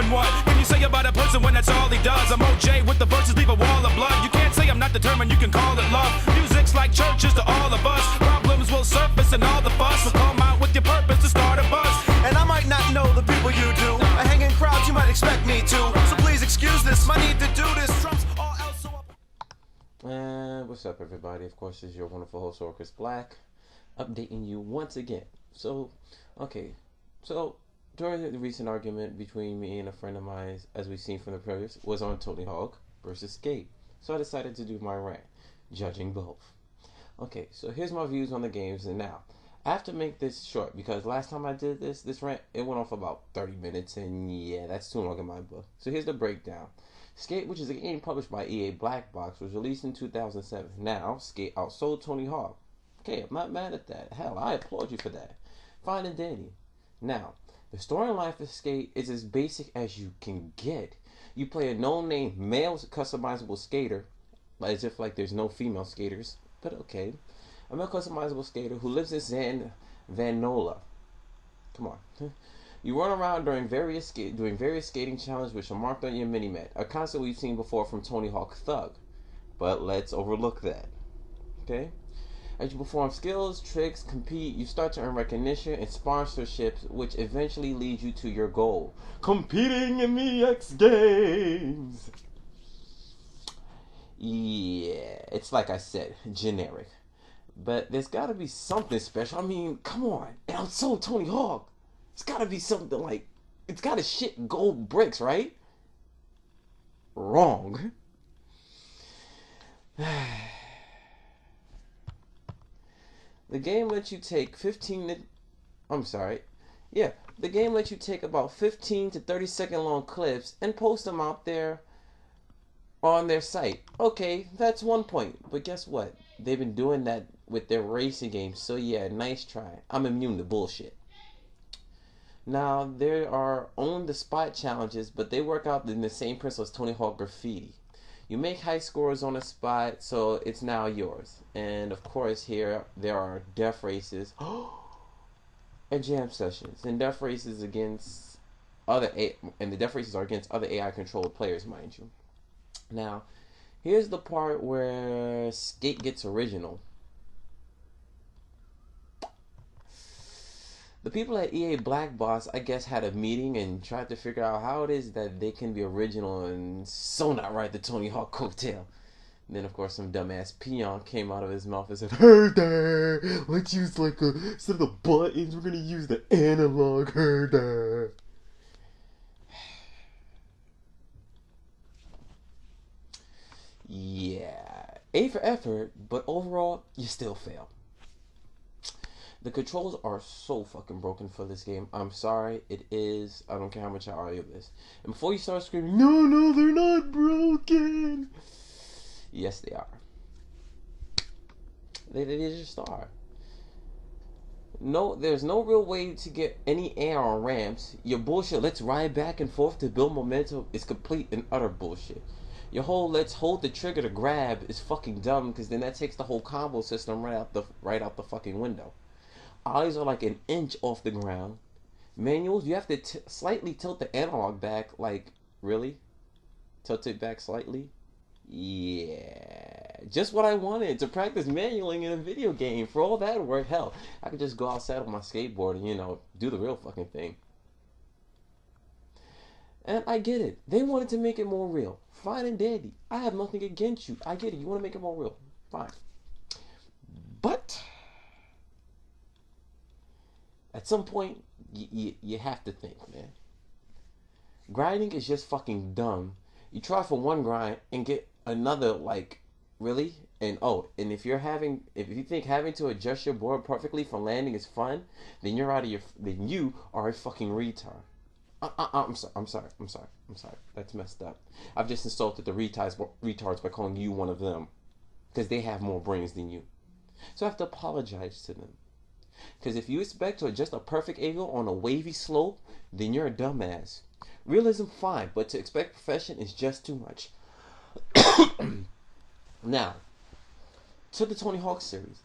then what can you say about a person when that's all he does? I'm OJ with the verses, leave a wall of blood. You can't say I'm not determined, you can call it love. Music's like churches to all of us. Problems will surface and all the fuss will come out with your purpose to start a buzz. And I might not know the people you do. I hang in crowds, you might expect me to. So please excuse this, my need to do this trumps all else. And what's up, everybody? Of course, it's your wonderful host, Orcus Black, updating you once again. So during the recent argument between me and a friend of mine, as we've seen from the previous, was on Tony Hawk versus Skate. So I decided to do my rant, judging both. Okay, so here's my views on the games, and now I have to make this short because last time I did this rant, it went on for about 30 minutes, and yeah, that's too long in my book. So here's the breakdown. Skate, which is a game published by EA Black Box, was released in 2007. Now, Skate outsold Tony Hawk. Okay, I'm not mad at that. Hell, I applaud you for that. Fine and dandy. Now, the storyline for Skate is as basic as you can get. You play a no-name male customizable skater, as if like there's no female skaters, but okay. A male customizable skater who lives in San Vanola. Come on. You run around doing various skating challenges which are marked on your mini-mat, a concept we've seen before from Tony Hawk Thug. But let's overlook that. Okay? As you perform skills, tricks, compete, you start to earn recognition and sponsorships, which eventually leads you to your goal: competing in the X Games. Yeah, it's like I said, generic. But there's gotta be something special. I mean, come on. And I'm so Tony Hawk. It's gotta be something like, it's gotta shit gold bricks, right? Wrong. The game lets you take the game lets you take about 15 to 30 second long clips and post them out there on their site. Okay, that's one point. But guess what? They've been doing that with their racing games, so yeah, nice try. I'm immune to bullshit. Now, there are on-the-spot challenges, but they work out in the same principle as Tony Hawk Graffiti. You make high scores on the spot, so it's now yours. And of course, here there are death races and jam sessions. And death races against the death races are against other AI-controlled players, mind you. Now, here's the part where Skate gets original. The people at EA Black Box, I guess, had a meeting and tried to figure out how it is that they can be original and so not ride the Tony Hawk coattail. And then, of course, some dumbass peon came out of his mouth and said, "Hey there, let's use instead of the buttons, we're gonna use the analog herder." Yeah, A for effort, but overall, you still fail. The controls are so fucking broken for this game. I'm sorry, it is. I don't care how much I argue this. And before you start screaming, no, they're not broken. Yes, they are. They just are. No, there's no real way to get any air on ramps. Your bullshit, let's ride back and forth to build momentum, is complete and utter bullshit. Your whole let's hold the trigger to grab is fucking dumb, because then that takes the whole combo system right out the fucking window. Eyes are like an inch off the ground. Manuals, you have to slightly tilt the analog back. Like, really? Tilt it back slightly? Yeah. Just what I wanted, to practice manualing in a video game. For all that work, hell, I could just go outside on my skateboard and, do the real fucking thing. And I get it. They wanted to make it more real. Fine and dandy. I have nothing against you. I get it. You want to make it more real. Fine. But at some point, you have to think, man. Grinding is just fucking dumb. You try for one grind and get another, really? And if you think having to adjust your board perfectly for landing is fun, then you are a fucking retard. I'm sorry. That's messed up. I've just insulted the retards by calling you one of them, because they have more brains than you. So I have to apologize to them. Because if you expect to adjust a perfect angle on a wavy slope, then you're a dumbass. Realism, fine, but to expect perfection is just too much. Now, to the Tony Hawk series.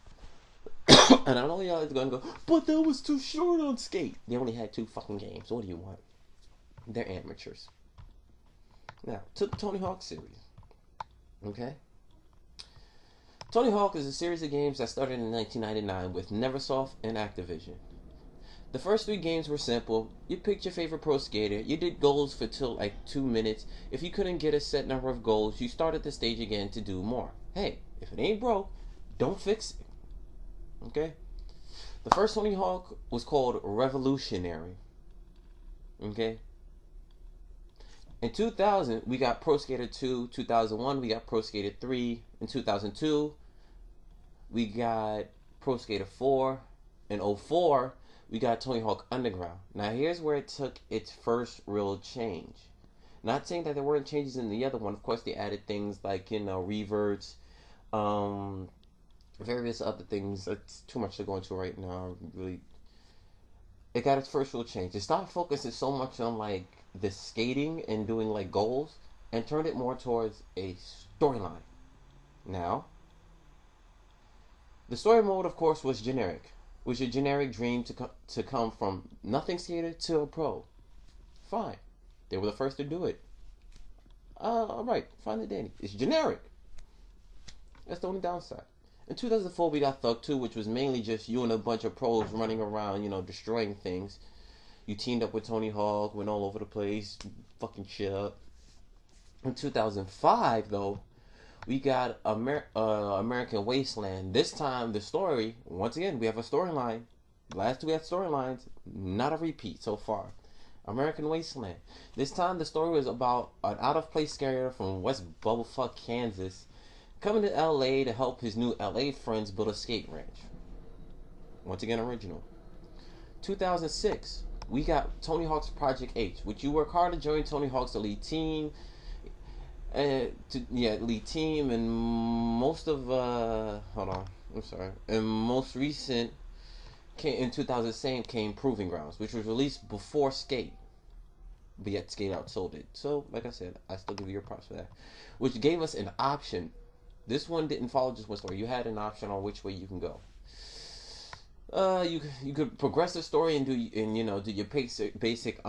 And I know y'all is going to go, but that was too short on Skate. They only had 2 fucking games. What do you want? They're amateurs. Now, to the Tony Hawk series. Okay? Tony Hawk is a series of games that started in 1999 with Neversoft and Activision. The first 3 games were simple. You picked your favorite pro skater. You did goals for till like 2 minutes. If you couldn't get a set number of goals, you started the stage again to do more. Hey, if it ain't broke, don't fix it. Okay? The first Tony Hawk was called Revolutionary. Okay? In 2000, we got Pro Skater 2. 2001, we got Pro Skater 3. In 2002, we got Pro Skater 4. In 04, we got Tony Hawk Underground. Now, here's where it took its first real change. Not saying that there weren't changes in the other one. Of course, they added things like, reverts, various other things. It's too much to go into right now. Really, it got its first real change. It stopped focusing so much on, like, the skating and doing, like, goals, and turned it more towards a storyline. Now, the story mode, of course, was generic. It was your generic dream to come from nothing skater to a pro. Fine. They were the first to do it. Alright, fine and dandy. It's generic. That's the only downside. In 2004, we got Thug 2, which was mainly just you and a bunch of pros running around, destroying things. You teamed up with Tony Hawk, went all over the place, fucking shit up. In 2005, though, we got American Wasteland. This time, the story, once again, we have a storyline. Last 2 had storylines, not a repeat so far. American Wasteland. This time, the story was about an out-of-place skater from West Bubblefuck, Kansas, coming to LA to help his new LA friends build a skate ranch. Once again, original. 2006, we got Tony Hawk's Project H, which you work hard to join Tony Hawk's elite team. Elite team, and most of and most recent in 2007 came Proving Grounds, which was released before Skate, but yet Skate outsold it. So, like I said, I still give you your props for that, which gave us an option. This one didn't follow just one story. You had an option on which way you can go. You could progress the story and do your basic